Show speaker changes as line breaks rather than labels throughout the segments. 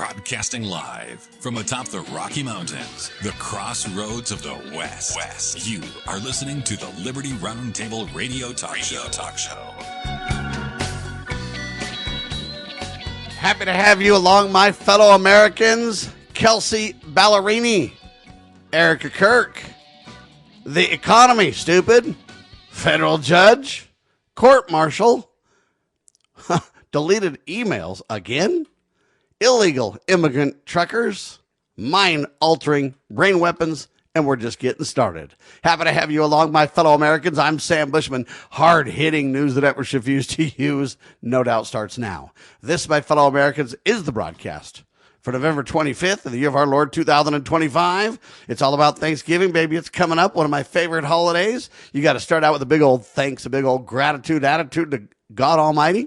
Broadcasting live from atop the Rocky Mountains, the crossroads of the West. You are listening to the Liberty RoundTable Radio Talk Show.
Happy to have you along, my fellow Americans. Kelsey Ballerini, Erica Kirk, the economy, stupid, federal judge, court martial, deleted emails again, illegal immigrant truckers, mind-altering brain weapons, and we're just getting started. Happy to have you along, my fellow Americans. I'm Sam Bushman. Hard-hitting news the networks refuse to use, no doubt, starts now. This, my fellow Americans, is the broadcast for November 25th of the year of our Lord 2025. It's all about Thanksgiving, baby. It's coming up, one of my favorite holidays. You got to start out with a big old thanks, a big old gratitude attitude to God Almighty,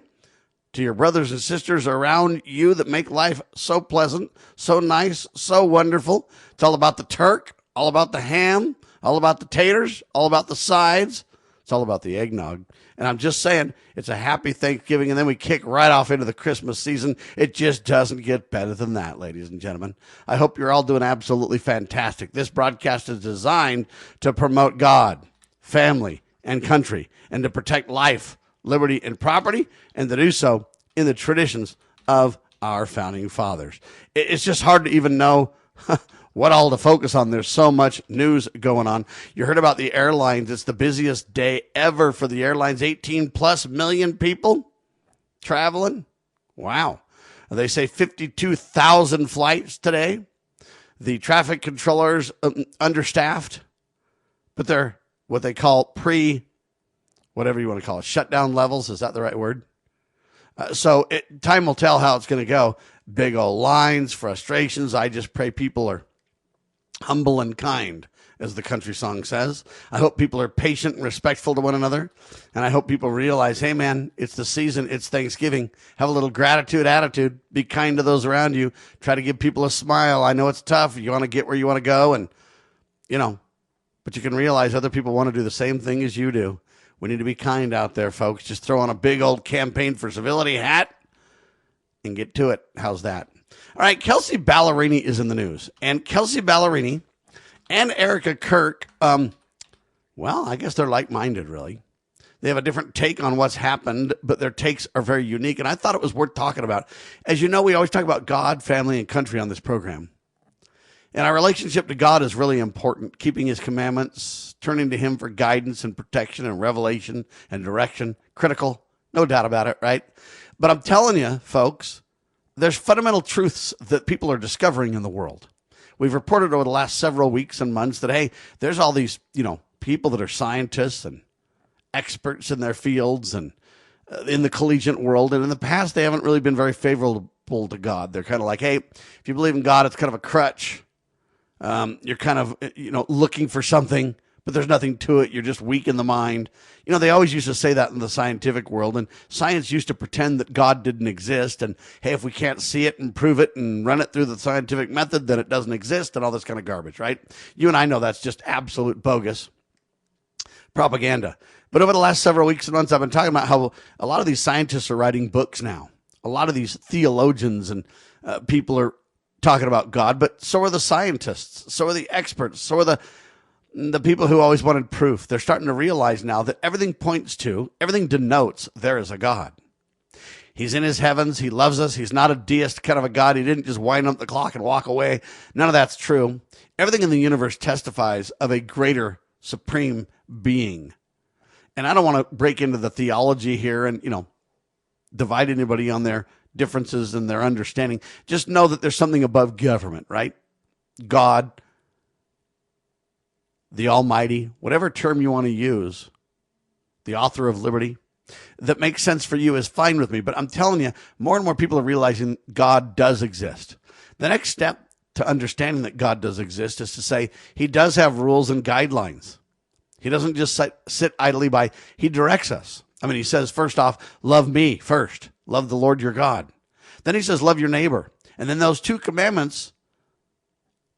to your brothers and sisters around you that make life so pleasant, so nice, so wonderful. It's all about the turk, all about the ham, all about the taters, all about the sides. It's all about the eggnog. And I'm just saying, it's a happy Thanksgiving, and then we kick right off into the Christmas season. It just doesn't get better than that, ladies and gentlemen. I hope you're all doing absolutely fantastic. This broadcast is designed to promote God, family, and country, and to protect life, liberty, and property, and to do so in the traditions of our founding fathers. It's just hard to even know what all to focus on. There's so much news going on. You heard about the airlines. It's the busiest day ever for the airlines. 18 plus million people traveling. Wow. They say 52,000 flights today. The traffic controllers understaffed, but they're what they call whatever you want to call it, shutdown levels. Is that the right word? So time will tell how it's going to go. Big old lines, frustrations. I just pray people are humble and kind, as the country song says. I hope people are patient and respectful to one another. And I hope people realize, hey, man, it's the season. It's Thanksgiving. Have a little gratitude attitude. Be kind to those around you. Try to give people a smile. I know it's tough. You want to get where you want to go. And, but you can realize other people want to do the same thing as you do. We need to be kind out there, folks. Just throw on a big old campaign for civility hat and get to it. How's that? All right, Kelsey Ballerini is in the news. And Kelsey Ballerini and Erica Kirk, I guess they're like-minded, really. They have a different take on what's happened, but their takes are very unique. And I thought it was worth talking about. As you know, we always talk about God, family, and country on this program. And our relationship to God is really important, keeping his commandments, turning to him for guidance and protection and revelation and direction. Critical, no doubt about it, right? But I'm telling you, folks, there's fundamental truths that people are discovering in the world. We've reported over the last several weeks and months that, hey, there's all these, people that are scientists and experts in their fields and in the collegiate world. And in the past, they haven't really been very favorable to God. They're kind of like, hey, if you believe in God, it's kind of a crutch. You're kind of, looking for something, but there's nothing to it. You're just weak in the mind. They always used to say that in the scientific world, and science used to pretend that God didn't exist. And hey, if we can't see it and prove it and run it through the scientific method, then it doesn't exist and all this kind of garbage, right? You and I know that's just absolute bogus propaganda. But over the last several weeks and months, I've been talking about how a lot of these scientists are writing books now. A lot of these theologians and people are talking about God, but so are the scientists, so are the experts, so are the people who always wanted proof. They're starting to realize now that everything denotes there is a God. He's in his heavens. He loves us. He's not a deist kind of a God. He didn't just wind up the clock and walk away. None of that's true. Everything in the universe testifies of a greater supreme being. And I don't want to break into the theology here and, divide anybody on their differences and their understanding. Just know that there's something above government, right? God, the Almighty, whatever term you want to use, the author of liberty, that makes sense for you is fine with me. But I'm telling you, more and more people are realizing God does exist. The next step to understanding that God does exist is to say he does have rules and guidelines. He doesn't just sit idly by. He directs us. He says, first off, love me first. Love the Lord your God. Then he says, love your neighbor. And then those two commandments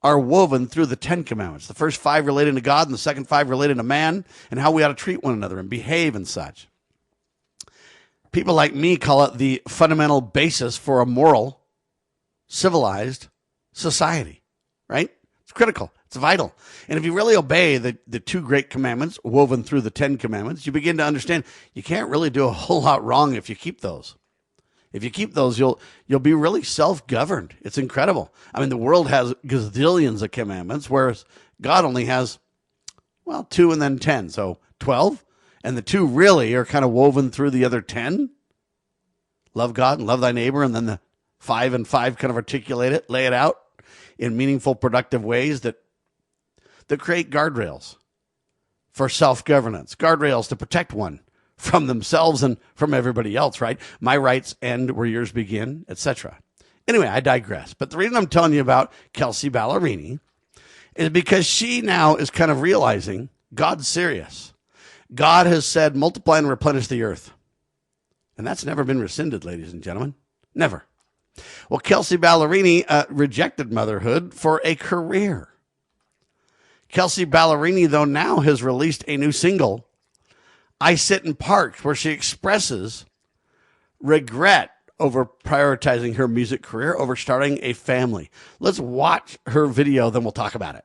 are woven through the 10 commandments. The first 5 relating to God and the second 5 relating to man and how we ought to treat one another and behave and such. People like me call it the fundamental basis for a moral civilized society, right? It's critical. It's vital. And if you really obey the two great commandments woven through the 10 commandments, you begin to understand you can't really do a whole lot wrong if you keep those. If you keep those, you'll be really self-governed. It's incredible. I mean, the world has gazillions of commandments, whereas God only has, 2 and then 10. So 12. And the 2 really are kind of woven through the other 10. Love God and love thy neighbor. And then the 5 and 5 kind of articulate it, lay it out in meaningful, productive ways that create guardrails for self-governance, guardrails to protect one from themselves and from everybody else, right? My rights end where yours begin, etc. Anyway, I digress. But the reason I'm telling you about Kelsey Ballerini is because she now is kind of realizing God's serious. God has said, multiply and replenish the earth. And that's never been rescinded, ladies and gentlemen. Never. Well, Kelsey Ballerini rejected motherhood for a career. Kelsey Ballerini, though, now has released a new single, I Sit in Parks, where she expresses regret over prioritizing her music career over starting a family. Let's watch her video, then we'll talk about it.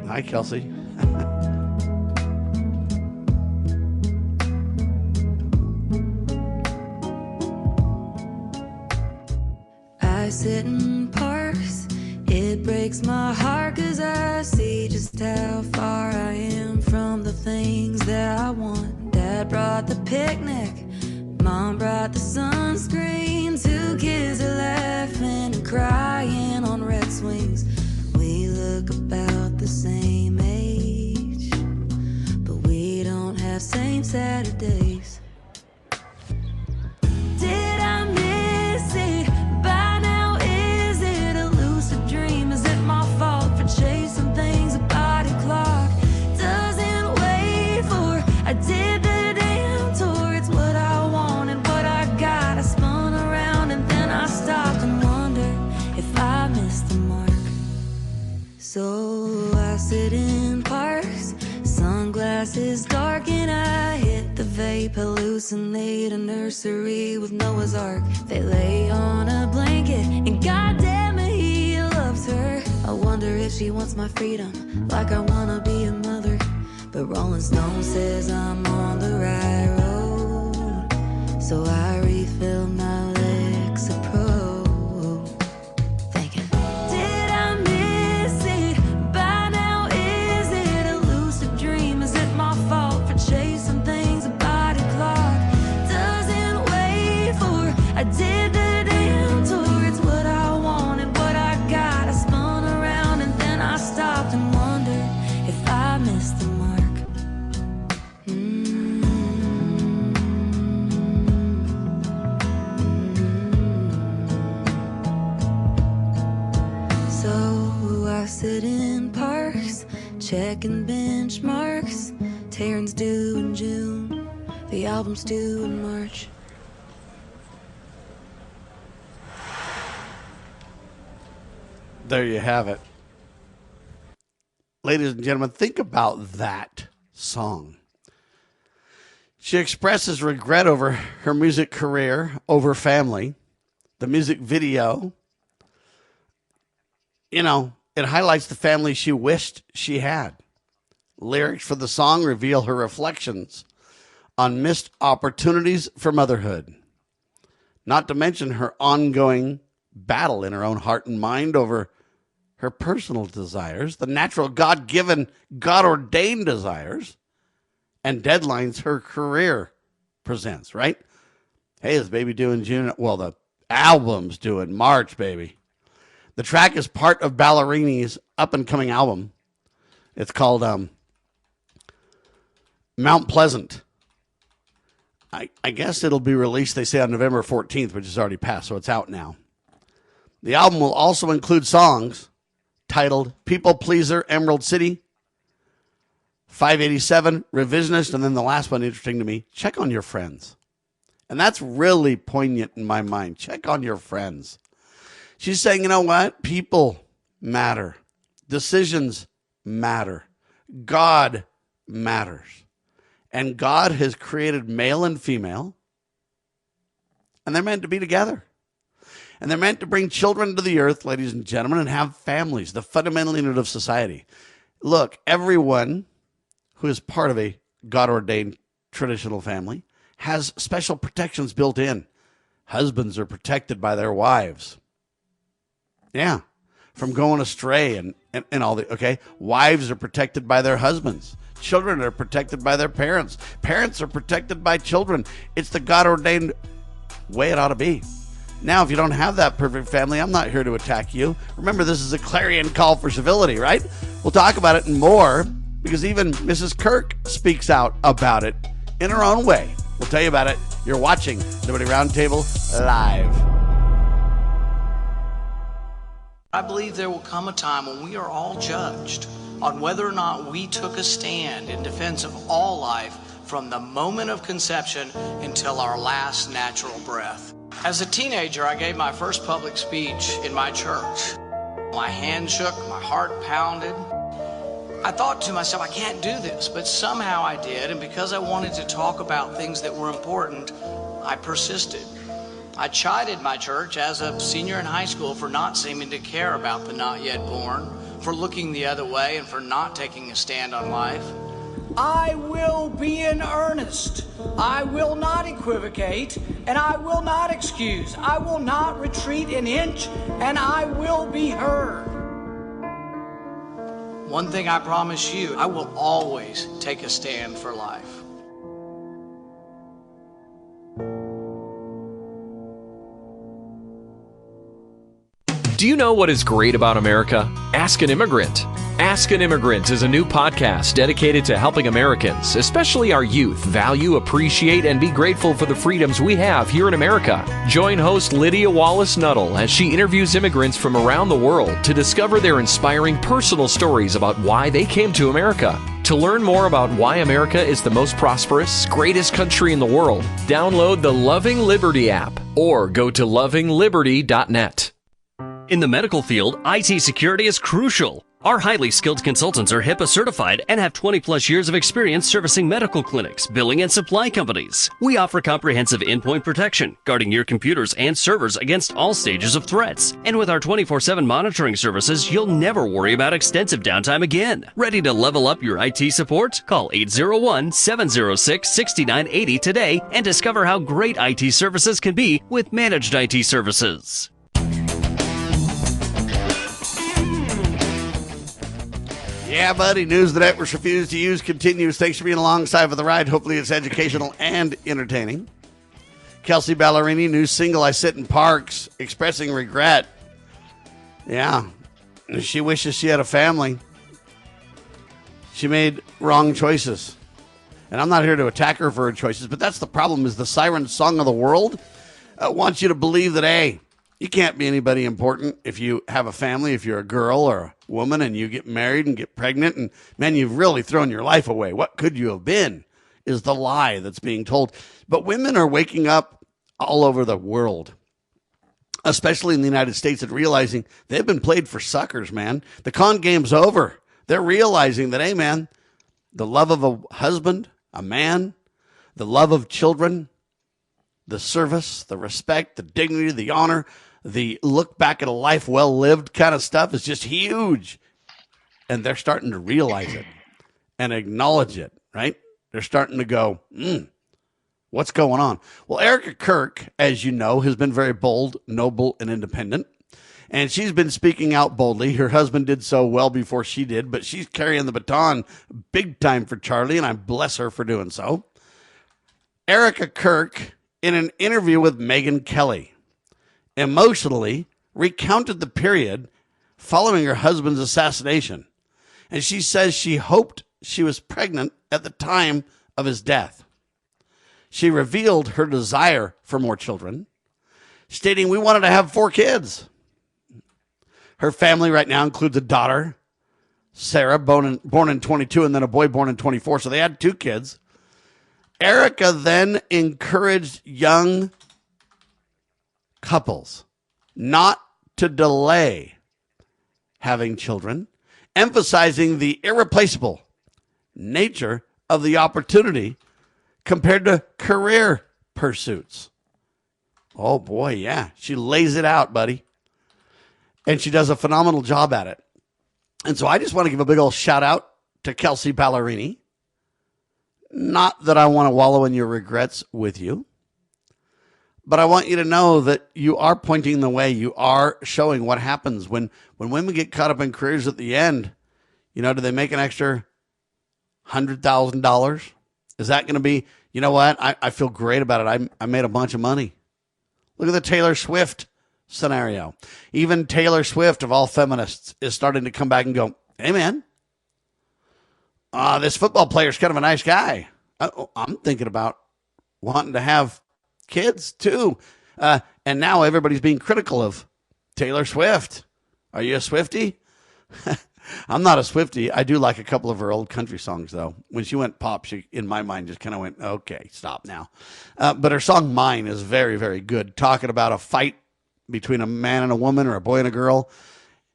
Hi, Kelsey.
I sit in parks, it breaks my heart 'cause I see just how far I am from the things that I want. Dad brought the picnic, Mom brought the sunscreen, 2 kids are laughing and crying on red swings. We look about the same age, but we don't have same Saturdays. Did I miss it? By now, is it a lucid dream? Is it my fault for chasing things a body clock doesn't wait for? I did the damn tour, it's what I wanted, what I got. I spun around and then I stopped and wondered if I missed the mark. So I sit in parks, sunglasses dark, and I hit the vape, hallucinate a nursery with Noah's Ark. They lay on a blanket, and goddamn it, he loves her. I wonder if she wants my freedom, like I wanna be a mother. But Rolling Stone says I'm on the right road, so I refill my Lexapro, thinking, did I miss it? By now, is it a lucid dream? Is it my fault for chasing things a body clock doesn't wait for? I did the damn tour, it's what I wanted, what I got. I spun around and then I stopped and wondered if I missed the mark. So I sit in parks, checking benchmarks. Taryn's due in June, the album's due in March.
There you have it. Ladies and gentlemen, think about that song. She expresses regret over her music career, over family. The music video, it highlights the family she wished she had. Lyrics for the song reveal her reflections on missed opportunities for motherhood. Not to mention her ongoing battle in her own heart and mind over her personal desires, the natural God-given, God-ordained desires, and deadlines her career presents, right? Hey, is baby due in June? Well, the album's due in March, baby. The track is part of Ballerini's up-and-coming album. It's called Mount Pleasant. I guess it'll be released, they say, on November 14th, which is already passed, so it's out now. The album will also include songs titled People Pleaser, Emerald City, 587, Revisionist, and then the last one, interesting to me, Check on Your Friends. And that's really poignant in my mind. Check on your friends. She's saying, you know what? People matter. Decisions matter. God matters. And God has created male and female, and they're meant to be together. And they're meant to bring children to the earth, ladies and gentlemen, and have families, the fundamental unit of society. Look, everyone who is part of a God-ordained traditional family has special protections built in. Husbands are protected by their wives. Yeah, from going astray and all the, okay? Wives are protected by their husbands. Children are protected by their parents. Parents are protected by children. It's the God-ordained way it ought to be. Now, if you don't have that perfect family, I'm not here to attack you. Remember, this is a clarion call for civility, right? We'll talk about it and more because even Mrs. Kirk speaks out about it in her own way. We'll tell you about it. You're watching Liberty Roundtable Live.
I believe there will come a time when we are all judged on whether or not we took a stand in defense of all life from the moment of conception until our last natural breath. As a teenager, I gave my first public speech in my church. My hand shook, my heart pounded. I thought to myself, I can't do this, but somehow I did, and because I wanted to talk about things that were important, I persisted. I chided my church as a senior in high school for not seeming to care about the not yet born, for looking the other way, and for not taking a stand on life. I will be in earnest. I will not equivocate, and I will not excuse. I will not retreat an inch, and I will be heard. One thing I promise you, I will always take a stand for life.
Do you know what is great about America? Ask an Immigrant. Ask an Immigrant is a new podcast dedicated to helping Americans, especially our youth, value, appreciate, and be grateful for the freedoms we have here in America. Join host Lydia Wallace-Nuttall as she interviews immigrants from around the world to discover their inspiring personal stories about why they came to America. To learn more about why America is the most prosperous, greatest country in the world, download the Loving Liberty app or go to lovingliberty.net.
In the medical field, IT security is crucial. Our highly skilled consultants are HIPAA certified and have 20-plus years of experience servicing medical clinics, billing, and supply companies. We offer comprehensive endpoint protection, guarding your computers and servers against all stages of threats. And with our 24/7 monitoring services, you'll never worry about extensive downtime again. Ready to level up your IT support? Call 801-706-6980 today and discover how great IT services can be with managed IT services.
Yeah, buddy. News the networks refuse to use continues. Thanks for being alongside for the ride. Hopefully it's educational and entertaining. Kelsey Ballerini, new single, I Sit in Parks, expressing regret. Yeah, she wishes she had a family. She made wrong choices. And I'm not here to attack her for her choices, but that's the problem, is the siren song of the world wants you to believe that, hey, you can't be anybody important if you have a family, if you're a girl or a woman and you get married and get pregnant and, man, you've really thrown your life away. What could you have been is the lie that's being told. But women are waking up all over the world, especially in the United States, and realizing they've been played for suckers, man. The con game's over. They're realizing that, hey, man, the love of a husband, a man, the love of children, the service, the respect, the dignity, the honor, the look back at a life well lived kind of stuff is just huge. And they're starting to realize it and acknowledge it, right? They're starting to go, what's going on? Well, Erica Kirk, as you know, has been very bold, noble, and independent. And she's been speaking out boldly. Her husband did so well before she did, but she's carrying the baton big time for Charlie, and I bless her for doing so. Erica Kirk, in an interview with Megyn Kelly, emotionally recounted the period following her husband's assassination. And she says she hoped she was pregnant at the time of his death. She revealed her desire for more children, stating, "We wanted to have 4 kids." Her family right now includes a daughter, Sarah, born in 22, and then a boy born in 24. So they had 2 kids. Erica then encouraged young couples not to delay having children, emphasizing the irreplaceable nature of the opportunity compared to career pursuits. Oh boy, yeah. She lays it out, buddy. And she does a phenomenal job at it. And so I just want to give a big old shout out to Kelsey Ballerini. Not that I want to wallow in your regrets with you, but I want you to know that you are pointing the way. You are showing what happens when women get caught up in careers at the end. You know, do they make an extra $100,000? Is that going to be, you know what? I feel great about it. I made a bunch of money. Look at the Taylor Swift scenario. Even Taylor Swift, of all feminists, is starting to come back and go, hey, man, this football player's kind of a nice guy. I'm thinking about wanting to have kids, too. And now everybody's being critical of Taylor Swift. Are you a Swiftie? I'm not a Swiftie. I do like a couple of her old country songs, though. When she went pop, she, in my mind, just kind of went, okay, stop now. But her song Mine is very, very good, talking about a fight between a man and a woman or a boy and a girl.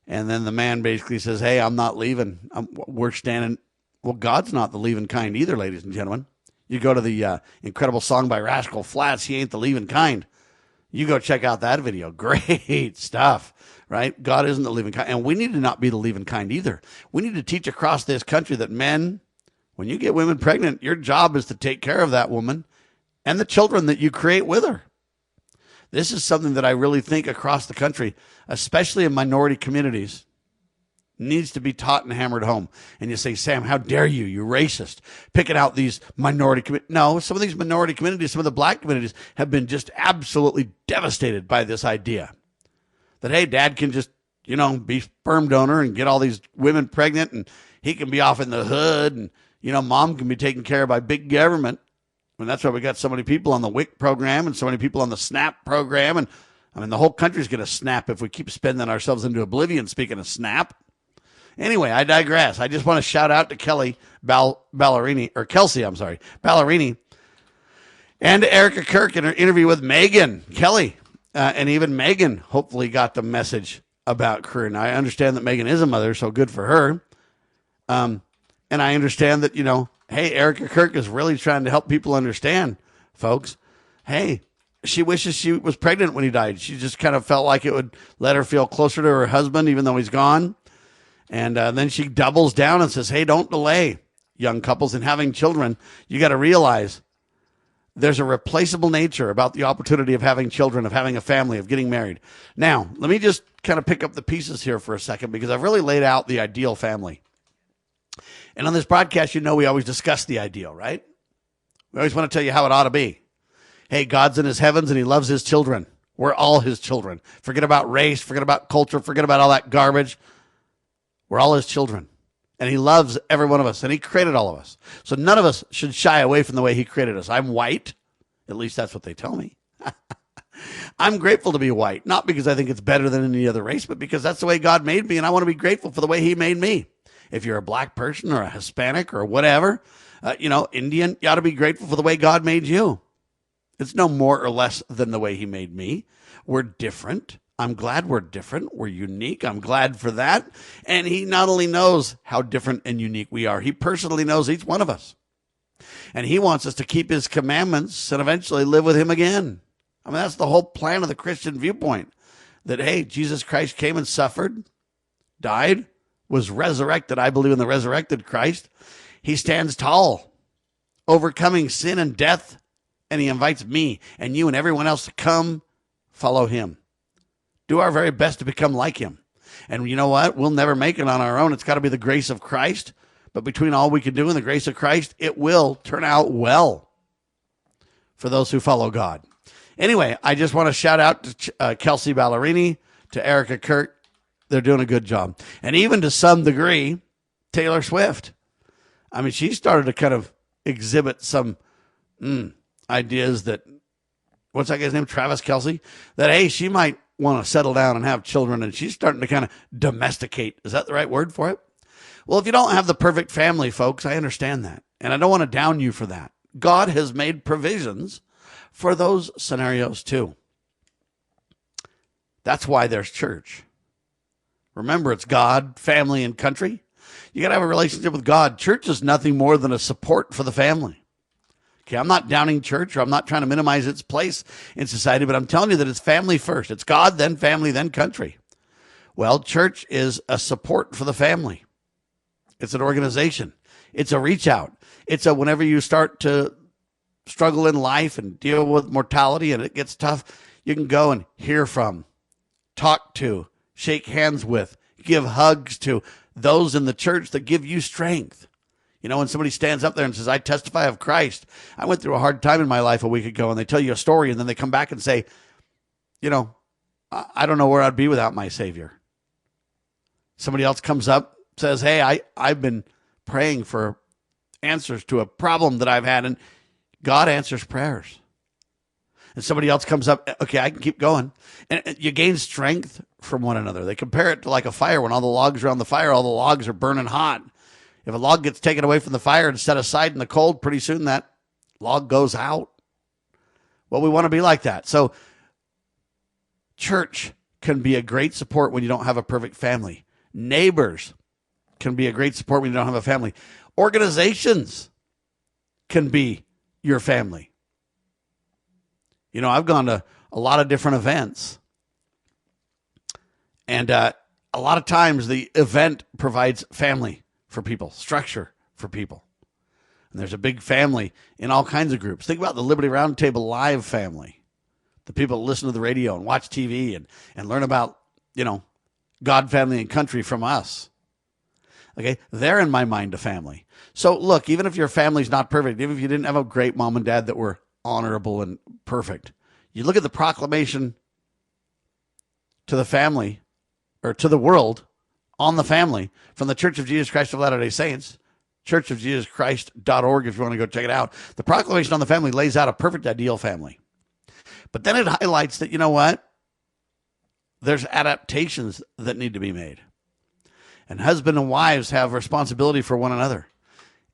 And then the man basically says, hey, I'm not leaving. We're standing. Well, God's not the leaving kind either, ladies and gentlemen. You go to the incredible song by Rascal Flatts, He Ain't the Leaving Kind. You go check out that video. Great stuff, right? God isn't the leaving kind. And we need to not be the leaving kind either. We need to teach across this country that men, when you get women pregnant, your job is to take care of that woman and the children that you create with her. This is something that I really think across the country, especially in minority communities, needs to be taught and hammered home. And you say, Sam, how dare you? You racist. Picking out these minority communities. No, some of these minority communities, some of the black communities have been just absolutely devastated by this idea that, hey, dad can just, you know, be sperm donor and get all these women pregnant and he can be off in the hood and, you know, mom can be taken care of by big government. And that's why we got so many people on the WIC program and so many people on the SNAP program. And I mean, the whole country's going to snap if we keep spending ourselves into oblivion, speaking of SNAP. Anyway, I digress. I just want to shout out to Kelsey Ballerini, and to Erica Kirk in her interview with Megan Kelly. And even Megan hopefully got the message about career. Now, I understand that Megan is a mother, so good for her. And I understand that, you know, hey, Erica Kirk is really trying to help people understand, folks. Hey, she wishes she was pregnant when he died. She just kind of felt like it would let her feel closer to her husband, even though he's gone. And then she doubles down and says, hey, don't delay, young couples, in having children. You got to realize there's a replaceable nature about the opportunity of having children, of having a family, of getting married. Now, let me just kind of pick up the pieces here for a second because I've really laid out the ideal family. And on this broadcast, you know, we always discuss the ideal, right? We always want to tell you how it ought to be. Hey, God's in his heavens and he loves his children. We're all his children. Forget about race, forget about culture, forget about all that garbage. We're all his children, and he loves every one of us, and he created all of us. So none of us should shy away from the way he created us. I'm white. At least that's what they tell me. I'm grateful to be white, not because I think it's better than any other race, but because that's the way God made me, and I want to be grateful for the way he made me. If you're a black person or a Hispanic or whatever, Indian, you ought to be grateful for the way God made you. It's no more or less than the way he made me. We're different. I'm glad we're different. We're unique. I'm glad for that. And he not only knows how different and unique we are, he personally knows each one of us. And he wants us to keep his commandments and eventually live with him again. I mean, that's the whole plan of the Christian viewpoint. That, hey, Jesus Christ came and suffered, died, was resurrected. I believe in the resurrected Christ. He stands tall, overcoming sin and death. And he invites me and you and everyone else to come follow him. Do our very best to become like him. And you know what? We'll never make it on our own. It's got to be the grace of Christ. But between all we can do and the grace of Christ, it will turn out well for those who follow God. Anyway, I just want to shout out to Kelsey Ballerini, to Erica Kirk. They're doing a good job. And even to some degree, Taylor Swift. I mean, she started to kind of exhibit some ideas that, what's that guy's name? Travis Kelsey? That, hey, she might want to settle down and have children, and she's starting to kind of domesticate. Is that the right word for it? Well, if you don't have the perfect family, folks, I understand that. And I don't want to down you for that. God has made provisions for those scenarios too. That's why there's church. Remember, it's God, family, and country. You got to have a relationship with God. Church is nothing more than a support for the family. Okay, I'm not downing church, or I'm not trying to minimize its place in society, but I'm telling you that it's family first. It's God, then family, then country. Well, church is a support for the family. It's an organization. It's a reach out. It's a whenever you start to struggle in life and deal with mortality and it gets tough, you can go and hear from, talk to, shake hands with, give hugs to those in the church that give you strength. You know, when somebody stands up there and says, I testify of Christ. I went through a hard time in my life a week ago, and they tell you a story, and then they come back and say, you know, I don't know where I'd be without my Savior. Somebody else comes up, says, hey, I've been praying for answers to a problem that I've had, and God answers prayers. And somebody else comes up, okay, I can keep going. And you gain strength from one another. They compare it to like a fire. When all the logs are on the fire, all the logs are burning hot. If a log gets taken away from the fire and set aside in the cold, pretty soon that log goes out. Well, we want to be like that. So church can be a great support when you don't have a perfect family. Neighbors can be a great support when you don't have a family. Organizations can be your family. You know, I've gone to a lot of different events, and a lot of times the event provides family for people, structure for people. And there's a big family in all kinds of groups. Think about the Liberty RoundTable Live family, the people that listen to the radio and watch TV and learn about, you know, God, family, and country from us. Okay, they're in my mind a family. So look, even if your family's not perfect, even if you didn't have a great mom and dad that were honorable and perfect, you look at the proclamation to the family, or to the world, on the family, from the Church of Jesus Christ of Latter-day Saints, churchofjesuschrist.org if you want to go check it out. The proclamation on the family lays out a perfect, ideal family. But then it highlights that, you know what? There's adaptations that need to be made. And husband and wives have responsibility for one another.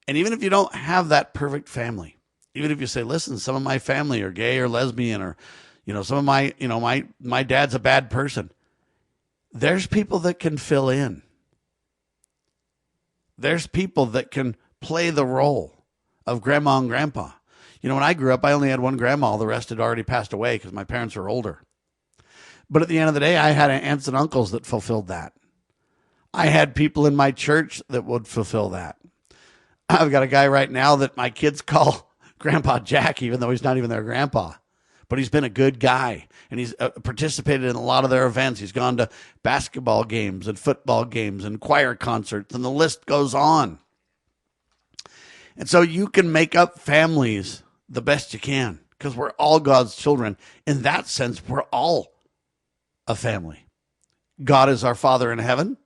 And even if you don't have that perfect family, even if you say, listen, some of my family are gay or lesbian, or, you know, some of my dad's a bad person. There's people that can fill in. There's people that can play the role of grandma and grandpa. You know, when I grew up, I only had one grandma. The rest had already passed away because my parents were older. But at the end of the day, I had aunts and uncles that fulfilled that. I had people in my church that would fulfill that. I've got a guy right now that my kids call Grandpa Jack, even though he's not even their grandpa. But he's been a good guy, and he's participated in a lot of their events. He's gone to basketball games and football games and choir concerts, and the list goes on. And so you can make up families the best you can, because we're all God's children. In that sense, we're all a family. God is our Father in heaven.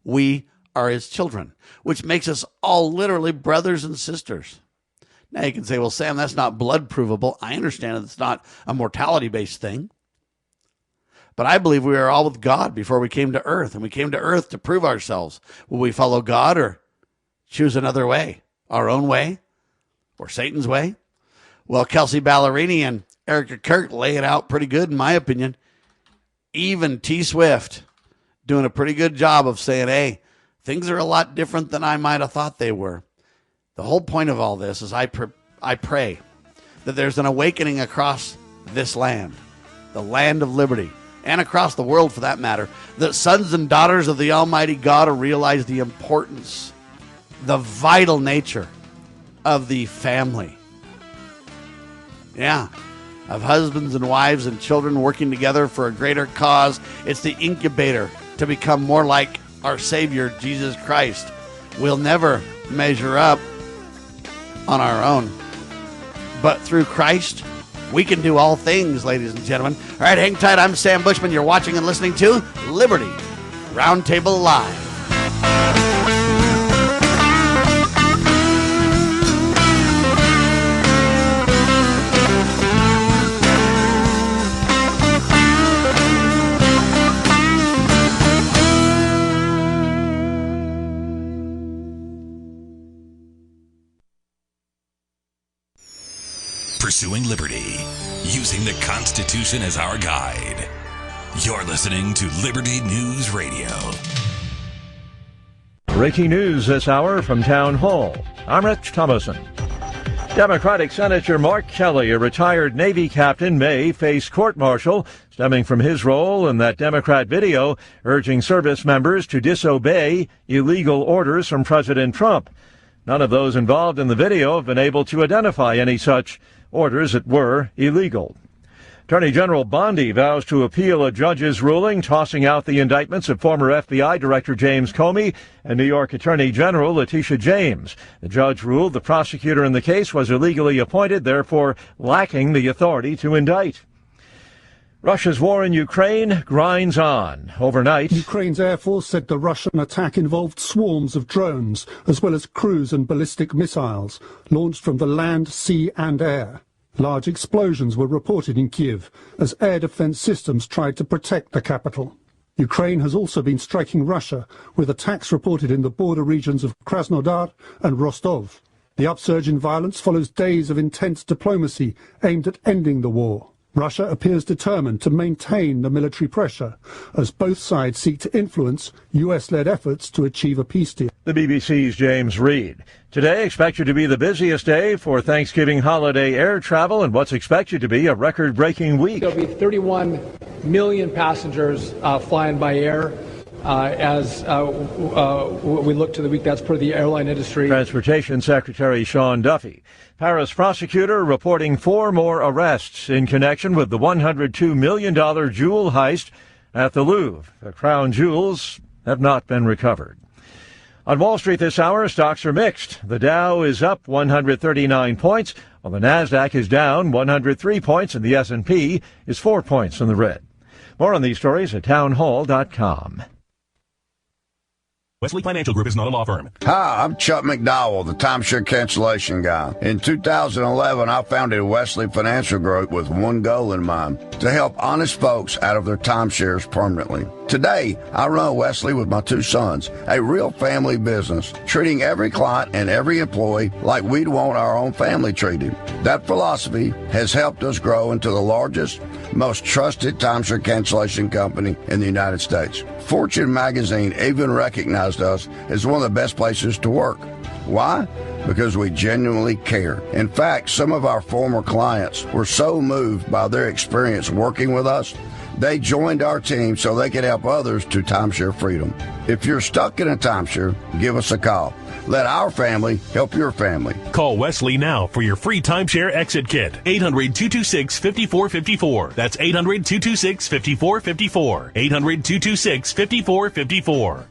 We are his children, which makes us all literally brothers and sisters. Now you can say, well, Sam, that's not blood provable. I understand that it's not a mortality-based thing. But I believe we are all with God before we came to earth, and we came to earth to prove ourselves. Will we follow God or choose another way, our own way, or Satan's way? Well, Kelsey Ballerini and Erica Kirk lay it out pretty good, in my opinion. Even T. Swift doing a pretty good job of saying, hey, things are a lot different than I might have thought they were. The whole point of all this is I pray that there's an awakening across this land, the land of liberty, and across the world for that matter, that sons and daughters of the Almighty God will realize the importance, the vital nature of the family. Yeah, of husbands and wives and children working together for a greater cause. It's the incubator to become more like our Savior, Jesus Christ. We'll never measure up on our own, but through Christ, we can do all things, ladies and gentlemen. All right, hang tight. I'm Sam Bushman. You're watching and listening to Liberty RoundTable Live.
Pursuing liberty, using the Constitution as our guide. You're listening to Liberty News Radio.
Breaking news this hour from Town Hall. I'm Rich Thomason. Democratic Senator Mark Kelly, a retired Navy captain, may face court-martial stemming from his role in that Democrat video urging service members to disobey illegal orders from President Trump. None of those involved in the video have been able to identify any such orders that were illegal. Attorney General Bondi vows to appeal a judge's ruling tossing out the indictments of former FBI Director James Comey and New York Attorney General Letitia James. The judge ruled the prosecutor in the case was illegally appointed, therefore lacking the authority to indict. Russia's war in Ukraine grinds on. Overnight,
Ukraine's Air Force said the Russian attack involved swarms of drones, as well as cruise and ballistic missiles, launched from the land, sea and air. Large explosions were reported in Kyiv as air defense systems tried to protect the capital. Ukraine has also been striking Russia, with attacks reported in the border regions of Krasnodar and Rostov. The upsurge in violence follows days of intense diplomacy aimed at ending the war. Russia appears determined to maintain the military pressure as both sides seek to influence US-led efforts to achieve a peace deal.
The BBC's James Reed. Today expected to be the busiest day for Thanksgiving holiday air travel and what's expected to be a record-breaking week.
There'll be 31 million passengers flying by air. As we look to the week, that's per the airline industry.
Transportation Secretary Sean Duffy. Paris prosecutor reporting 4 more arrests in connection with the $102 million jewel heist at the Louvre. The crown jewels have not been recovered. On Wall Street this hour, stocks are mixed. The Dow is up 139 points, while the Nasdaq is down 103 points, and the S&P is 4 points in the red. More on these stories at townhall.com.
Wesley Financial Group is not a law firm.
Hi, I'm Chuck McDowell, the timeshare cancellation guy. In 2011, I founded Wesley Financial Group with one goal in mind, to help honest folks out of their timeshares permanently. Today, I run Wesley with my 2 sons, a real family business, treating every client and every employee like we'd want our own family treated. That philosophy has helped us grow into the largest, most trusted timeshare cancellation company in the United States. Fortune magazine even recognized us as one of the best places to work. Why? Because we genuinely care. In fact, some of our former clients were so moved by their experience working with us, they joined our team so they could help others to timeshare freedom. If you're stuck in a timeshare, give us a call. Let our family help your family.
Call Wesley now for your free timeshare exit kit. 800-226-5454. That's 800-226-5454. 800-226-5454.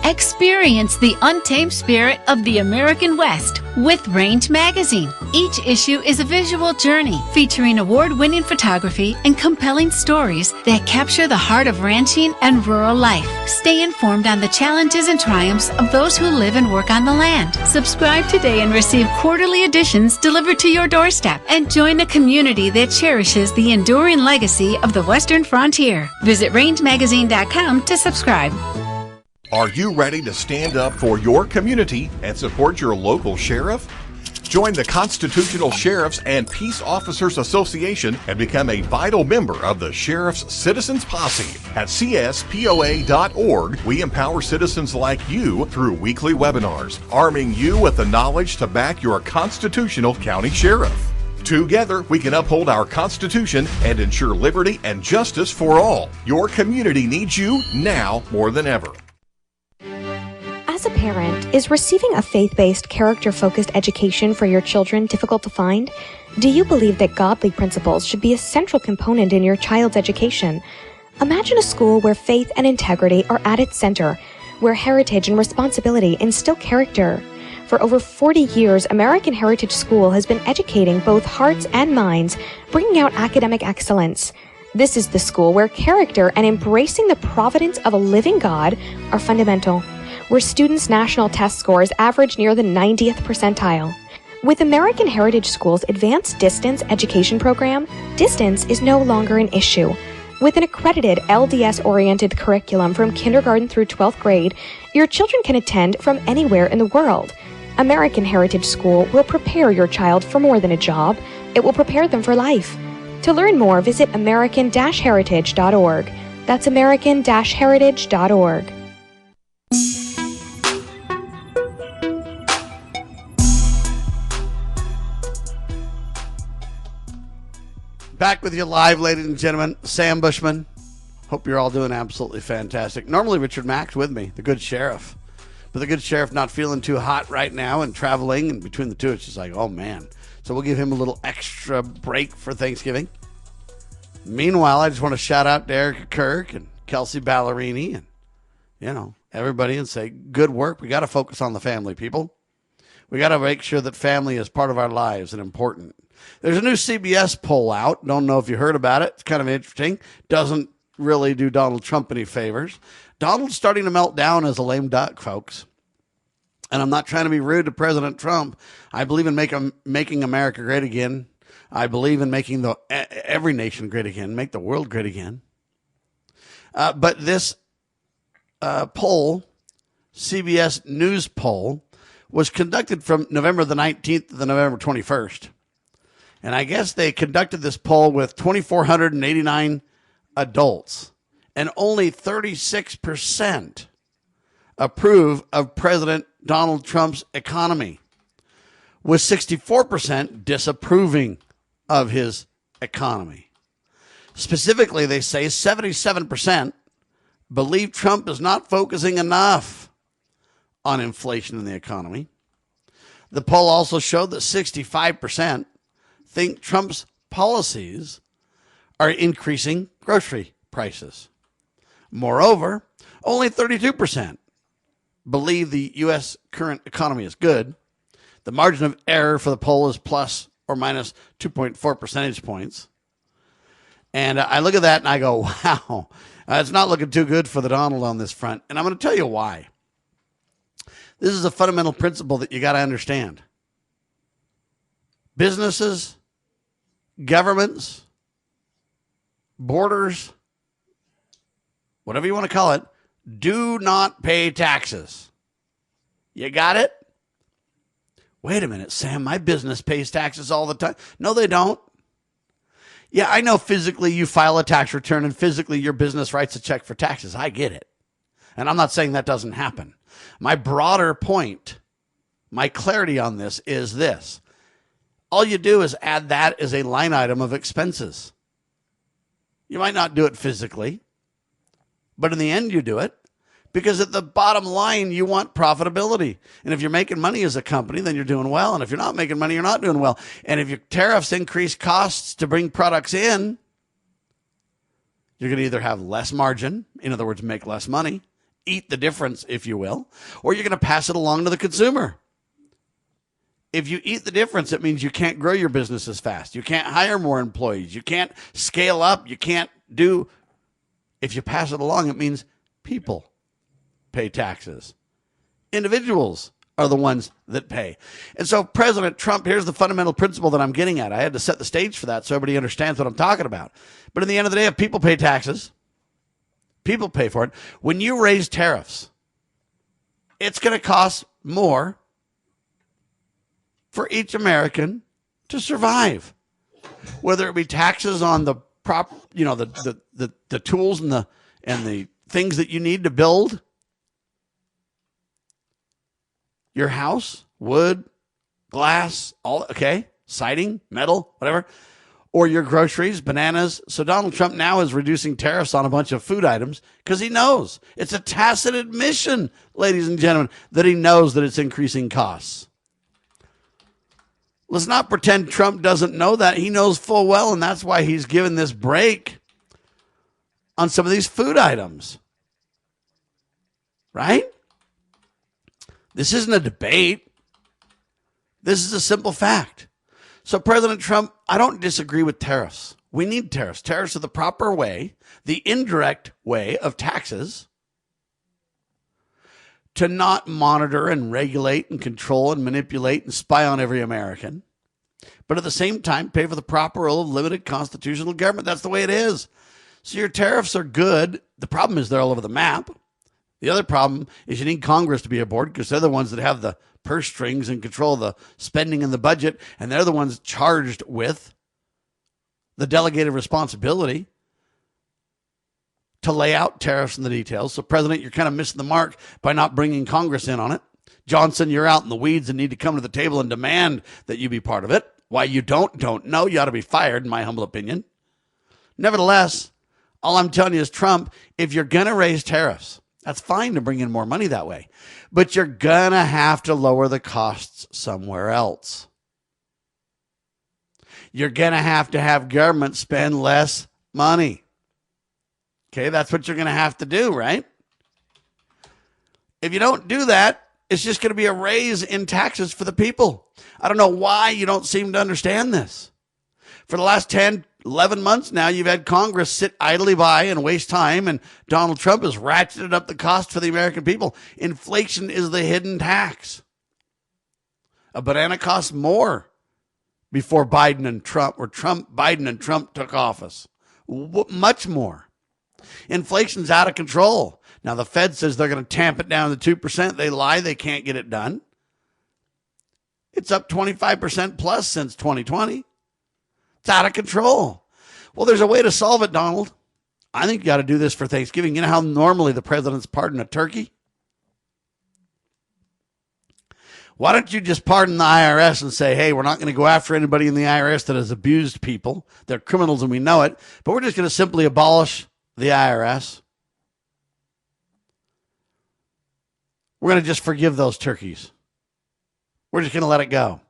Experience the untamed spirit of the American West with Range Magazine. Each issue is a visual journey featuring award-winning photography and compelling stories that capture the heart of ranching and rural life. Stay informed on the challenges and triumphs of those who live and work on the land. Subscribe today and receive quarterly editions delivered to your doorstep, and join a community that cherishes the enduring legacy of the Western frontier. Visit rangemagazine.com to subscribe.
Are you ready to stand up for your community and support your local sheriff? Join the Constitutional Sheriffs and Peace Officers Association and become a vital member of the Sheriff's Citizens Posse. At CSPOA.org, we empower citizens like you through weekly webinars, arming you with the knowledge to back your constitutional county sheriff. Together, we can uphold our Constitution and ensure liberty and justice for all. Your community needs you now more than ever.
As a parent, is receiving a faith-based, character-focused education for your children difficult to find? Do you believe that godly principles should be a central component in your child's education? Imagine a school where faith and integrity are at its center, where heritage and responsibility instill character. For over 40 years, American Heritage School has been educating both hearts and minds, bringing out academic excellence. This is the school where character and embracing the providence of a living God are fundamental, where students' national test scores average near the 90th percentile. With American Heritage School's Advanced Distance Education Program, distance is no longer an issue. With an accredited LDS-oriented curriculum from kindergarten through 12th grade, your children can attend from anywhere in the world. American Heritage School will prepare your child for more than a job. It will prepare them for life. To learn more, visit American-Heritage.org. That's American-Heritage.org.
Back with you live, ladies and gentlemen. Sam Bushman. Hope you're all doing absolutely fantastic. Normally Richard Mack's with me, the good sheriff. But the good sheriff not feeling too hot right now and traveling. And between the two, it's just like, oh, man. So we'll give him a little extra break for Thanksgiving. Meanwhile, I just want to shout out to Erica Kirk and Kelsey Ballerini and, you know, everybody and say, good work. We got to focus on the family, people. We got to make sure that family is part of our lives and important. There's a new CBS poll out. Don't know if you heard about it. It's kind of interesting. Doesn't really do Donald Trump any favors. Donald's starting to melt down as a lame duck, folks. And I'm not trying to be rude to President Trump. I believe in making America great again. I believe in making every nation great again, make the world great again. But this poll, CBS News poll, was conducted from November the 19th to the November 21st. And I guess they conducted this poll with 2,489 adults. And only 36% approve of President Donald Trump's economy, with 64% disapproving of his economy. Specifically, they say 77% believe Trump is not focusing enough on inflation in the economy. The poll also showed that 65% think Trump's policies are increasing grocery prices. Moreover, only 32% believe the U.S. current economy is good. The margin of error for the poll is plus or minus 2.4 percentage points. And I look at that and I go, wow, it's not looking too good for the Donald on this front. And I'm going to tell you why. This is a fundamental principle that you got to understand. Businesses, governments, borders, whatever you want to call it, do not pay taxes. You got it? Wait a minute, Sam, my business pays taxes all the time. No, they don't. Yeah, I know physically you file a tax return and physically your business writes a check for taxes. I get it. And I'm not saying that doesn't happen. My broader point, my clarity on this is this. All you do is add that as a line item of expenses. You might not do it physically, but in the end you do it because at the bottom line you want profitability. And if you're making money as a company, then you're doing well. And if you're not making money, you're not doing well. And if your tariffs increase costs to bring products in, you're going to either have less margin, in other words, make less money, eat the difference, if you will, or you're going to pass it along to the consumer. If you eat the difference, it means you can't grow your business as fast. You can't hire more employees. You can't scale up. You can't do. If you pass it along, it means people pay taxes. Individuals are the ones that pay. And so President Trump, here's the fundamental principle that I'm getting at. I had to set the stage for that so everybody understands what I'm talking about. But in the end of the day, if people pay taxes, people pay for it. When you raise tariffs, it's going to cost more for each American to survive, whether it be taxes on the the tools and the things that you need to build your house, wood, glass, siding, metal, whatever, or your groceries, bananas. So Donald Trump now is reducing tariffs on a bunch of food items because he knows it's a tacit admission, ladies and gentlemen, that he knows that it's increasing costs. Let's not pretend Trump doesn't know that. He knows full well, and that's why he's given this break on some of these food items. Right? This isn't a debate. This is a simple fact. So President Trump, I don't disagree with tariffs. We need tariffs. Tariffs are the proper way, the indirect way of taxes to not monitor and regulate and control and manipulate and spy on every American, but at the same time pay for the proper role of limited constitutional government. That's the way it is. So your tariffs are good. The problem is they're all over the map. The other problem is you need Congress to be aboard because they're the ones that have the purse strings and control the spending and the budget, and they're the ones charged with the delegated responsibility to lay out tariffs and the details. So, President, you're kind of missing the mark by not bringing Congress in on it. Johnson, you're out in the weeds and need to come to the table and demand that you be part of it. Why you don't know. You ought to be fired, in my humble opinion. Nevertheless, all I'm telling you is, Trump, if you're going to raise tariffs, that's fine to bring in more money that way, but you're going to have to lower the costs somewhere else. You're going to have government spend less money. Okay, that's what you're going to have to do, right? If you don't do that, it's just going to be a raise in taxes for the people. I don't know why you don't seem to understand this. For the last 10, 11 months now, you've had Congress sit idly by and waste time, and Donald Trump has ratcheted up the cost for the American people. Inflation is the hidden tax. A banana costs more before Biden and Trump, or Biden and Trump took office. Much more. Inflation's out of control. Now, the Fed says they're going to tamp it down to 2%. They lie. They can't get it done. It's up 25% plus since 2020. It's out of control. Well, there's a way to solve it, Donald. I think you got to do this for Thanksgiving. You know how normally the president's pardon a turkey? Why don't you just pardon the IRS and say, hey, we're not going to go after anybody in the IRS that has abused people. They're criminals and we know it, but we're just going to simply abolish the IRS. We're going to just forgive those turkeys. We're just going to let it go.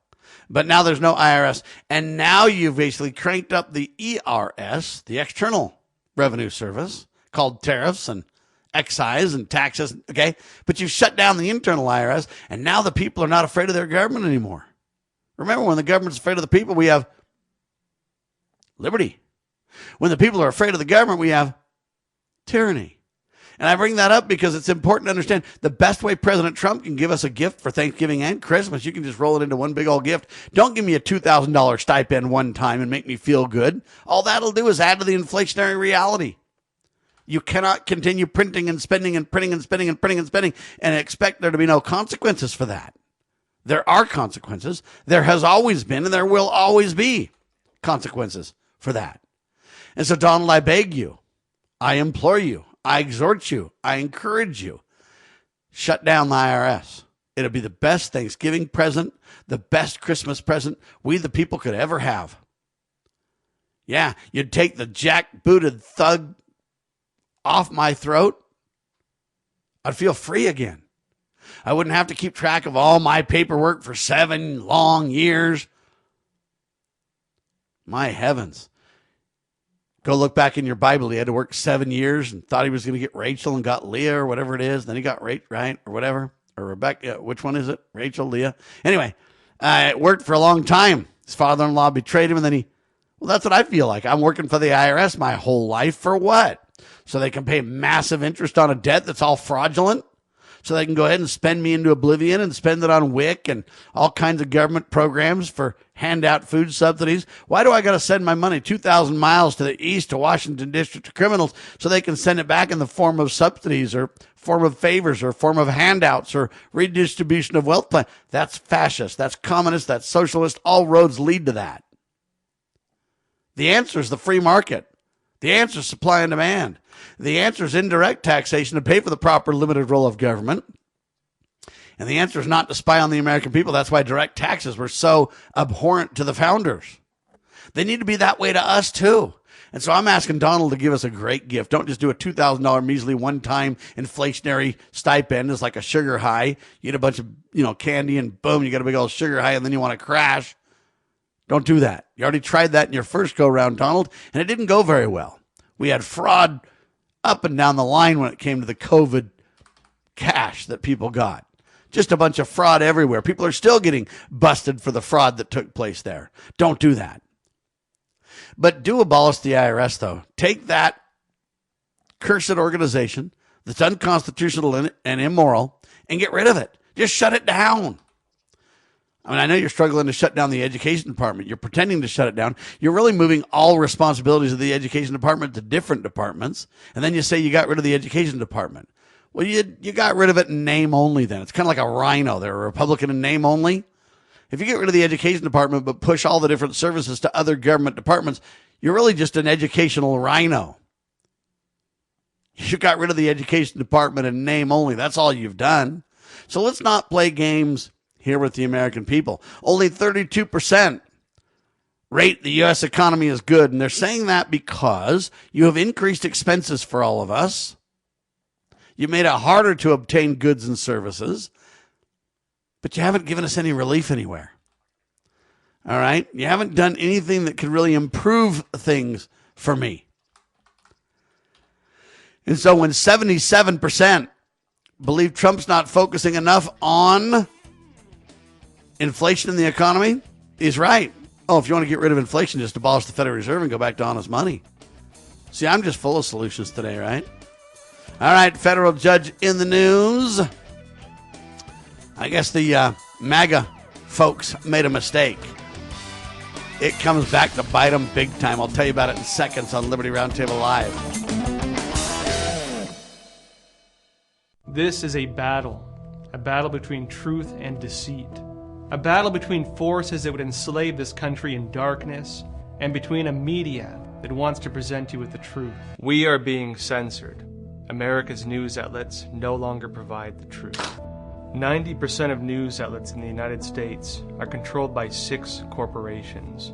But now there's no IRS. And now you've basically cranked up the ERS, the External Revenue Service, called tariffs and excise and taxes, okay? But you've shut down the internal IRS, and now the people are not afraid of their government anymore. Remember, when the government's afraid of the people, we have liberty. When the people are afraid of the government, we have tyranny. And I bring that up because it's important to understand the best way President Trump can give us a gift for Thanksgiving and Christmas, you can just roll it into one big old gift. Don't give me a $2,000 stipend one time and make me feel good. All that'll do is add to the inflationary reality. You cannot continue printing and spending and printing and spending and printing and spending and expect there to be no consequences for that. There are consequences. There has always been, and there will always be consequences for that. And so, Donald, I beg you, I implore you, I exhort you, I encourage you, shut down the IRS. It'll be the best Thanksgiving present, the best Christmas present we the people could ever have. Yeah, you'd take the jackbooted thug off my throat. I'd feel free again. I wouldn't have to keep track of all my paperwork for 7 long years. My heavens. Go look back in your Bible. He had to work 7 years and thought he was going to get Rachel and got Leah or whatever it is. Then he got Rachel, right? Or whatever. Or Rebecca. Which one is it? Rachel, Leah. Anyway, it worked for a long time. His father-in-law betrayed him, and then well, that's what I feel like. I'm working for the IRS my whole life for what? So they can pay massive interest on a debt that's all fraudulent? So they can go ahead and spend me into oblivion and spend it on WIC and all kinds of government programs for handout food subsidies? Why do I got to send my money 2,000 miles to the east to Washington District to criminals so they can send it back in the form of subsidies or form of favors or form of handouts or redistribution of wealth plan? That's fascist. That's communist. That's socialist. All roads lead to that. The answer is the free market. The answer is supply and demand. The answer is indirect taxation to pay for the proper limited role of government. And the answer is not to spy on the American people. That's why direct taxes were so abhorrent to the founders. They need to be that way to us too. And so I'm asking Donald to give us a great gift. Don't just do a $2,000 measly one-time inflationary stipend. It's like a sugar high. You get a bunch of, candy and boom, you got a big old sugar high and then you want to crash. Don't do that. You already tried that in your first go-round, Donald, and it didn't go very well. We had fraud up and down the line when it came to the COVID cash that people got. Just a bunch of fraud everywhere. People are still getting busted for the fraud that took place there. Don't do that. But do abolish the IRS, though. Take that cursed organization that's unconstitutional and immoral and get rid of it. Just shut it down. I mean, I know you're struggling to shut down the education department. You're pretending to shut it down. You're really moving all responsibilities of the education department to different departments. And then you say you got rid of the education department. Well, you got rid of it in name only then. It's kind of like a rhino. They're a Republican in name only. If you get rid of the education department but push all the different services to other government departments, you're really just an educational rhino. You got rid of the education department in name only. That's all you've done. So let's not play games here with the American people. Only 32% rate the U.S. economy is good. And they're saying that because you have increased expenses for all of us. You made it harder to obtain goods and services, but you haven't given us any relief anywhere. All right? You haven't done anything that could really improve things for me. And so when 77% believe Trump's not focusing enough on inflation in the economy, he's right. Oh, if you want to get rid of inflation, just abolish the Federal Reserve and go back to honest money. See, I'm just full of solutions today, right? All right, federal judge in the news. I guess the MAGA folks made a mistake. It comes back to bite them big time. I'll tell you about it in seconds on Liberty Roundtable Live.
This is a battle between truth and deceit, a battle between forces that would enslave this country in darkness and between a media that wants to present you with the truth. We are being censored. America's news outlets no longer provide the truth. 90% of news outlets in the United States are controlled by 6 corporations.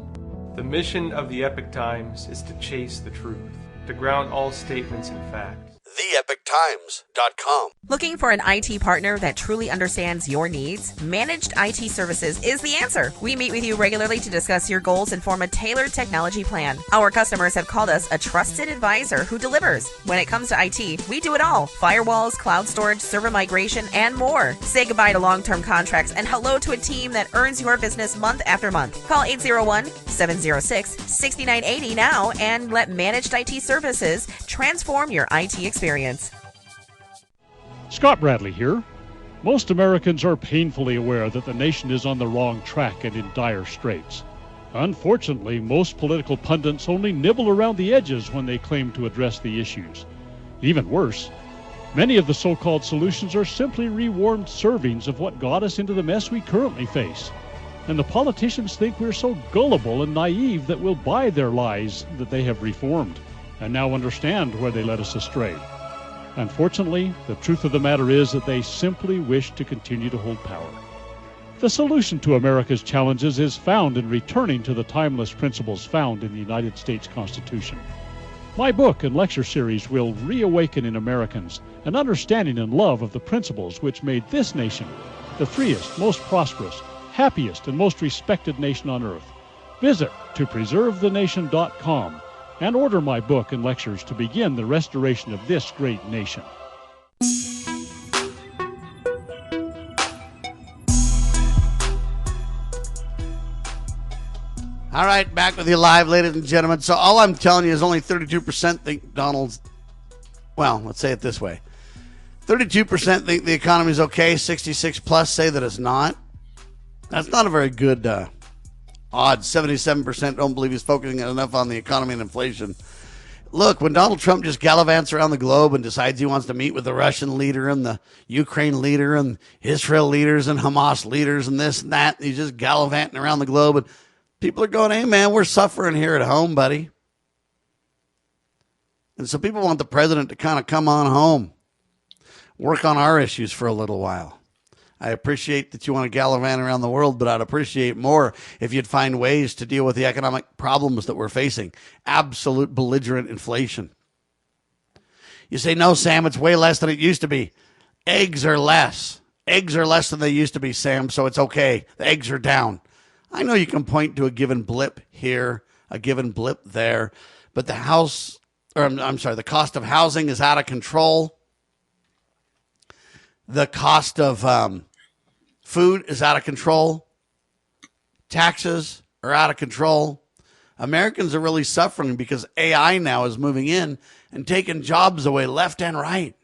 The mission of the Epoch Times is to chase the truth, to ground all statements in fact.
TheEpochTimes.com.
Looking for an IT partner that truly understands your needs? Managed IT Services is the answer. We meet with you regularly to discuss your goals and form a tailored technology plan. Our customers have called us a trusted advisor who delivers. When it comes to IT, we do it all. Firewalls, cloud storage, server migration, and more. Say goodbye to long-term contracts and hello to a team that earns your business month after month. Call 801-706-6980 now and let Managed IT Services transform your IT experience.
Scott Bradley here. Most Americans are painfully aware that the nation is on the wrong track and in dire straits. Unfortunately, most political pundits only nibble around the edges when they claim to address the issues. Even worse, many of the so-called solutions are simply rewarmed servings of what got us into the mess we currently face. And the politicians think we're so gullible and naive that we'll buy their lies that they have reformed and now understand where they led us astray. Unfortunately, the truth of the matter is that they simply wish to continue to hold power. The solution to America's challenges is found in returning to the timeless principles found in the United States Constitution. My book and lecture series will reawaken in Americans an understanding and love of the principles which made this nation the freest, most prosperous, happiest, and most respected nation on earth. Visit topreservethenation.com and order my book and lectures to begin the restoration of this great nation.
All right, back with you live, ladies and gentlemen. So all I'm telling you is only 32% think Donald's, well, let's say it this way. 32% think the economy is okay, 66 plus say that it's not. That's not a very good odds. 77% don't believe he's focusing enough on the economy and inflation. Look, when Donald Trump just gallivants around the globe and decides he wants to meet with the Russian leader and the Ukraine leader and Israel leaders and Hamas leaders and this and that, and he's just gallivanting around the globe, and people are going, hey, man, we're suffering here at home, buddy. And so people want the president to kind of come on home, work on our issues for a little while. I appreciate that you want to gallivant around the world, but I'd appreciate more if you'd find ways to deal with the economic problems that we're facing. Absolute belligerent inflation. You say, no, Sam, it's way less than it used to be. Eggs are less. Eggs are less than they used to be, Sam, so it's okay. The eggs are down. I know you can point to a given blip here, a given blip there, but the cost of housing is out of control. The cost of food is out of control. Taxes are out of control. Americans are really suffering because AI now is moving in and taking jobs away left and right.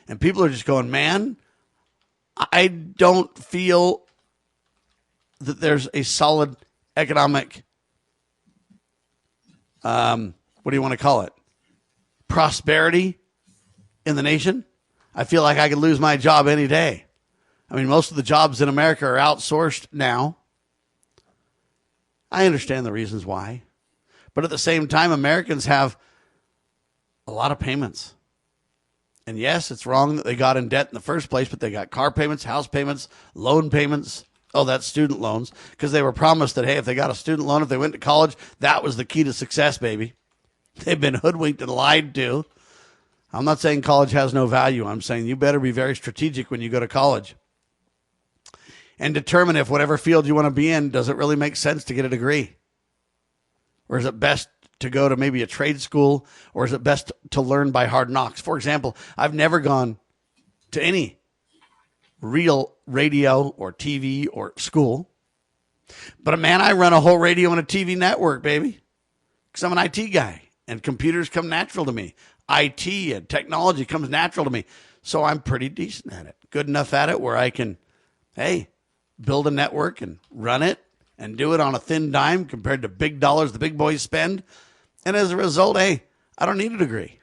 And people are just going, man, I don't feel that there's a solid economic, what do you want to call it? Prosperity in the nation. I feel like I could lose my job any day. I mean, most of the jobs in America are outsourced now. I understand the reasons why. But at the same time, Americans have a lot of payments. And yes, it's wrong that they got in debt in the first place, but they got car payments, house payments, loan payments, Oh, that's student loans, because they were promised that, hey, if they got a student loan, if they went to college, that was the key to success, baby. They've been hoodwinked and lied to. I'm not saying college has no value. I'm saying you better be very strategic when you go to college and determine if whatever field you want to be in, does it really make sense to get a degree? Or is it best to go to maybe a trade school, or is it best to learn by hard knocks? For example, I've never gone to any real radio or TV or school, but I run a whole radio and a TV network, baby, because I'm an IT guy and computers come natural to me. IT and technology comes natural to me. So I'm pretty decent at it, good enough at it where I can, hey, build a network and run it and do it on a thin dime compared to big dollars the big boys spend. And as a result, hey, I don't need a degree.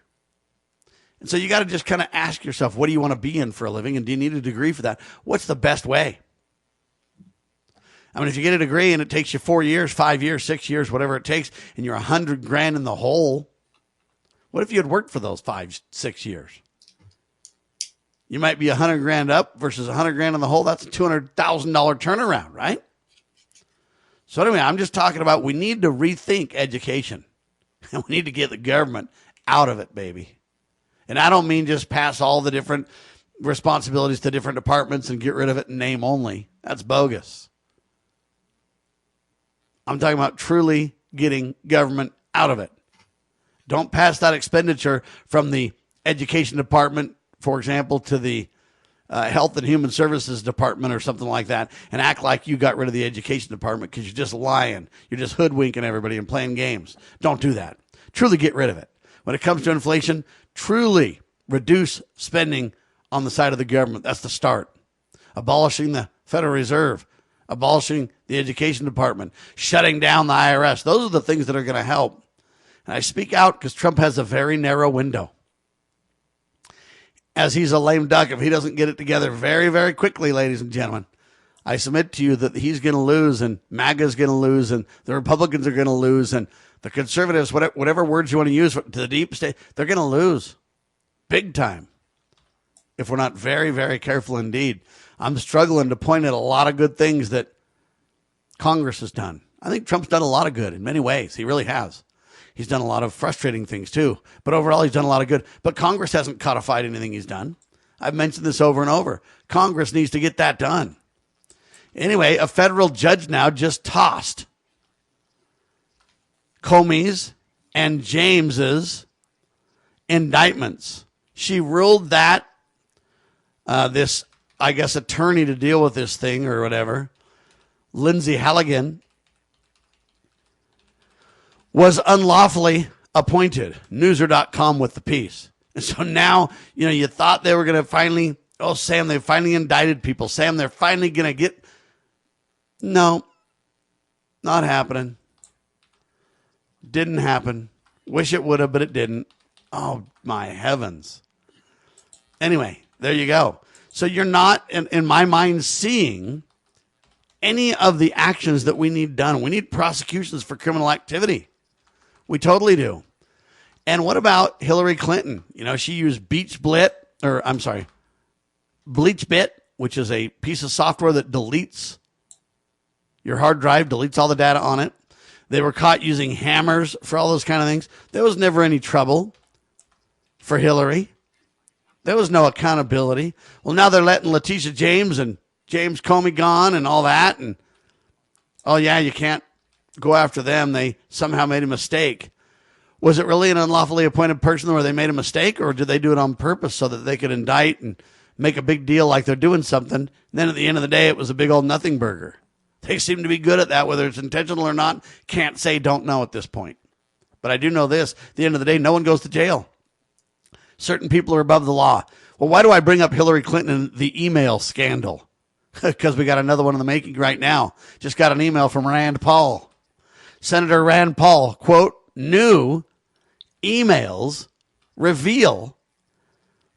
And so you got to just kind of ask yourself, what do you want to be in for a living? And do you need a degree for that? What's the best way? I mean, if you get a degree and it takes you 4 years, 5 years, 6 years, whatever it takes, and you're $100,000 in the hole, what if you had worked for those 5, 6 years? You might be $100,000 up versus $100,000 in the hole. That's a $200,000 turnaround, right? So anyway, I'm just talking about we need to rethink education. And we need to get the government out of it, baby. And I don't mean just pass all the different responsibilities to different departments and get rid of it in name only. That's bogus. I'm talking about truly getting government out of it. Don't pass that expenditure from the education department, for example, to the Health and Human Services Department or something like that, and act like you got rid of the education department because you're just lying. You're just hoodwinking everybody and playing games. Don't do that. Truly get rid of it. When it comes to inflation, truly reduce spending on the side of the government. That's the start. Abolishing the Federal Reserve, abolishing the education department, shutting down the IRS. Those are the things that are going to help. And I speak out because Trump has a very narrow window. As he's a lame duck, if he doesn't get it together very, very quickly, ladies and gentlemen, I submit to you that he's going to lose, and MAGA's going to lose, and the Republicans are going to lose, and the conservatives, whatever words you want to use to the deep state, they're going to lose big time if we're not very, very careful indeed. I'm struggling to point at a lot of good things that Congress has done. I think Trump's done a lot of good in many ways. He really has. He's done a lot of frustrating things too, but overall he's done a lot of good. But Congress hasn't codified anything he's done. I've mentioned this over and over. Congress needs to get that done. Anyway, a federal judge now just tossed Comey's and James's indictments. She ruled that this, I guess, attorney to deal with this thing or whatever, Lindsay Halligan, was unlawfully appointed. Newser.com with the piece. And so now, you thought they were going to finally, Sam, they finally indicted people. Sam, they're finally going to get. No, not happening. Didn't happen. Wish it would have, but it didn't. Oh, my heavens. Anyway, there you go. So you're not, in my mind, seeing any of the actions that we need done. We need prosecutions for criminal activity. We totally do. And what about Hillary Clinton? She used BleachBit, which is a piece of software that deletes your hard drive, deletes all the data on it. They were caught using hammers for all those kind of things. There was never any trouble for Hillary. There was no accountability. Well, now they're letting Letitia James and James Comey gone and all that. And, you can't go after them. They somehow made a mistake. Was it really an unlawfully appointed person where they made a mistake, or did they do it on purpose so that they could indict and make a big deal like they're doing something? And then at the end of the day, it was a big old nothing burger. They seem to be good at that, whether it's intentional or not. Can't say, don't know at this point. But I do know this. At the end of the day, no one goes to jail. Certain people are above the law. Well, why do I bring up Hillary Clinton and the email scandal? Because we got another one in the making right now. Just got an email from Rand Paul. Senator Rand Paul, quote, new emails reveal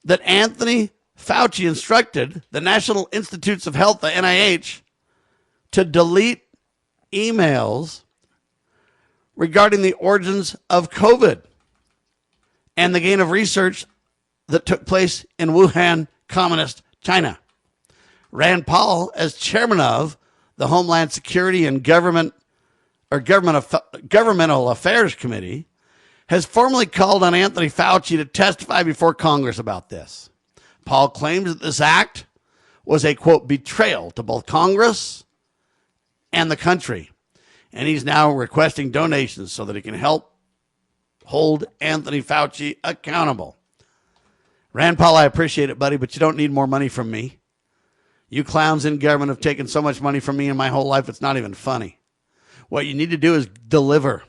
that Anthony Fauci instructed the National Institutes of Health, the NIH, to delete emails regarding the origins of COVID and the gain of research that took place in Wuhan, Communist China. Rand Paul, as chairman of the Homeland Security and Governmental Affairs Committee has formally called on Anthony Fauci to testify before Congress about this. Paul claims that this act was a, quote, betrayal to both Congress and the country. And he's now requesting donations so that he can help hold Anthony Fauci accountable. Rand Paul, I appreciate it, buddy, but you don't need more money from me. You clowns in government have taken so much money from me in my whole life, it's not even funny. What you need to do is deliver.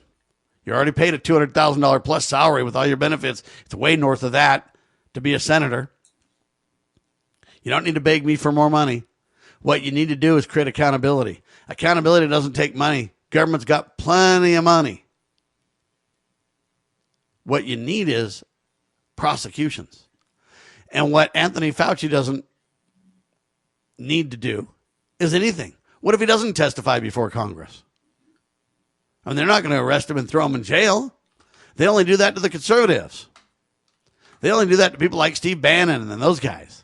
You're already paid a $200,000 plus salary with all your benefits. It's way north of that to be a senator. You don't need to beg me for more money. What you need to do is create accountability. Accountability doesn't take money. Government's got plenty of money. What you need is prosecutions. And what Anthony Fauci doesn't need to do is anything. What if he doesn't testify before Congress? I mean, they're not going to arrest him and throw him in jail. They only do that to the conservatives. They only do that to people like Steve Bannon and those guys.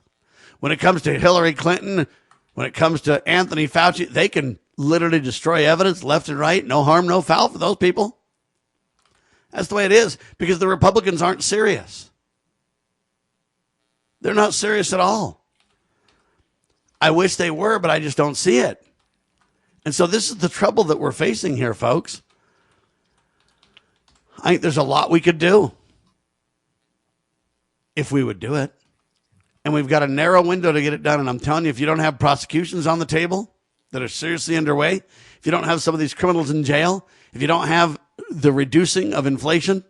When it comes to Hillary Clinton, when it comes to Anthony Fauci, they can literally destroy evidence left and right. No harm, no foul for those people. That's the way it is because the Republicans aren't serious. They're not serious at all. I wish they were, but I just don't see it. And so this is the trouble that we're facing here, folks. I think there's a lot we could do if we would do it. And we've got a narrow window to get it done. And I'm telling you, if you don't have prosecutions on the table that are seriously underway, if you don't have some of these criminals in jail, if you don't have the reducing of inflation,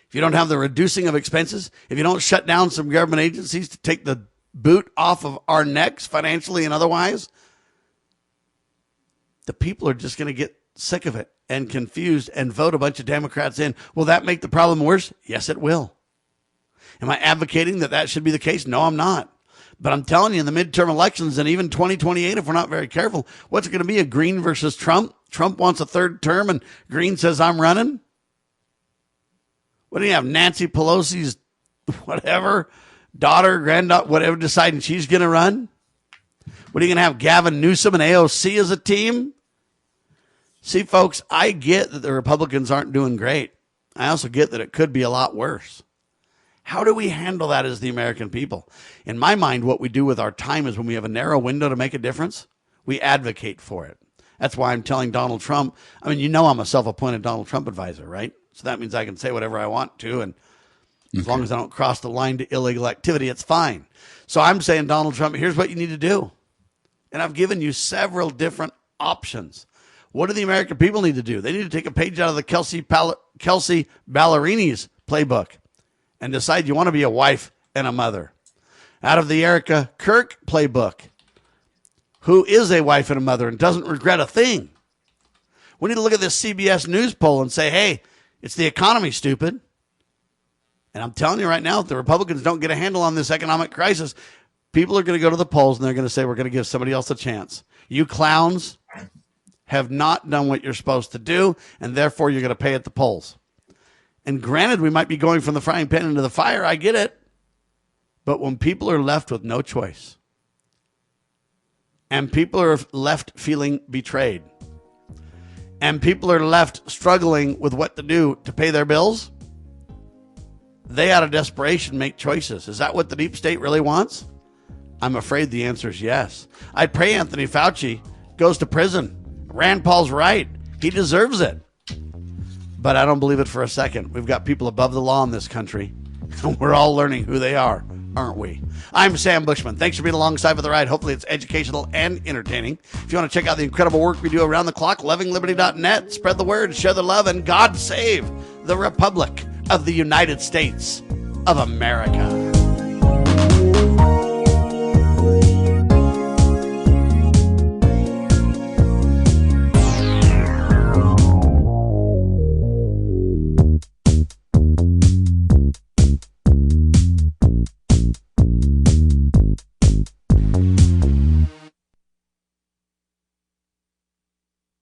if you don't have the reducing of expenses, if you don't shut down some government agencies to take the boot off of our necks financially and otherwise, the people are just going to get sick of it and confused and vote a bunch of Democrats in. Will that make the problem worse? Yes, it will. Am I advocating that that should be the case? No, I'm not. But I'm telling you, in the midterm elections and even 2028, if we're not very careful, what's it going to be, a Green versus Trump? Trump wants a third term and Green says, I'm running? What do you have, Nancy Pelosi's whatever, daughter, granddaughter, whatever, deciding she's going to run? What are you going to have, Gavin Newsom and AOC as a team? See, folks, I get that the Republicans aren't doing great. I also get that it could be a lot worse. How do we handle that as the American people? In my mind, what we do with our time is when we have a narrow window to make a difference, we advocate for it. That's why I'm telling Donald Trump, I mean, you know I'm a self-appointed Donald Trump advisor, right? So that means I can say whatever I want to, and as long as I don't cross the line to illegal activity, it's fine. So I'm saying, Donald Trump, here's what you need to do. And I've given you several different options. What do the American people need to do? They need to take a page out of the Kelsey Ballerini's playbook and decide you want to be a wife and a mother. Out of the Erica Kirk playbook, who is a wife and a mother and doesn't regret a thing. We need to look at this CBS News poll and say, hey, it's the economy, stupid. And I'm telling you right now, if the Republicans don't get a handle on this economic crisis, people are going to go to the polls and they're going to say, we're going to give somebody else a chance. You clowns have not done what you're supposed to do, and therefore you're going to pay at the polls. And granted, we might be going from the frying pan into the fire. I get it. But when people are left with no choice, and people are left feeling betrayed, and people are left struggling with what to do to pay their bills, they, out of desperation, make choices. Is that what the deep state really wants? I'm afraid the answer is yes. I pray Anthony Fauci goes to prison. Rand Paul's right. He deserves it. But I don't believe it for a second. We've got people above the law in this country, and we're all learning who they are, aren't we? I'm Sam Bushman. Thanks for being alongside for the ride. Hopefully it's educational and entertaining. If you want to check out the incredible work we do around the clock, lovingliberty.net, spread the word, share the love, and God save the Republic of the United States of America.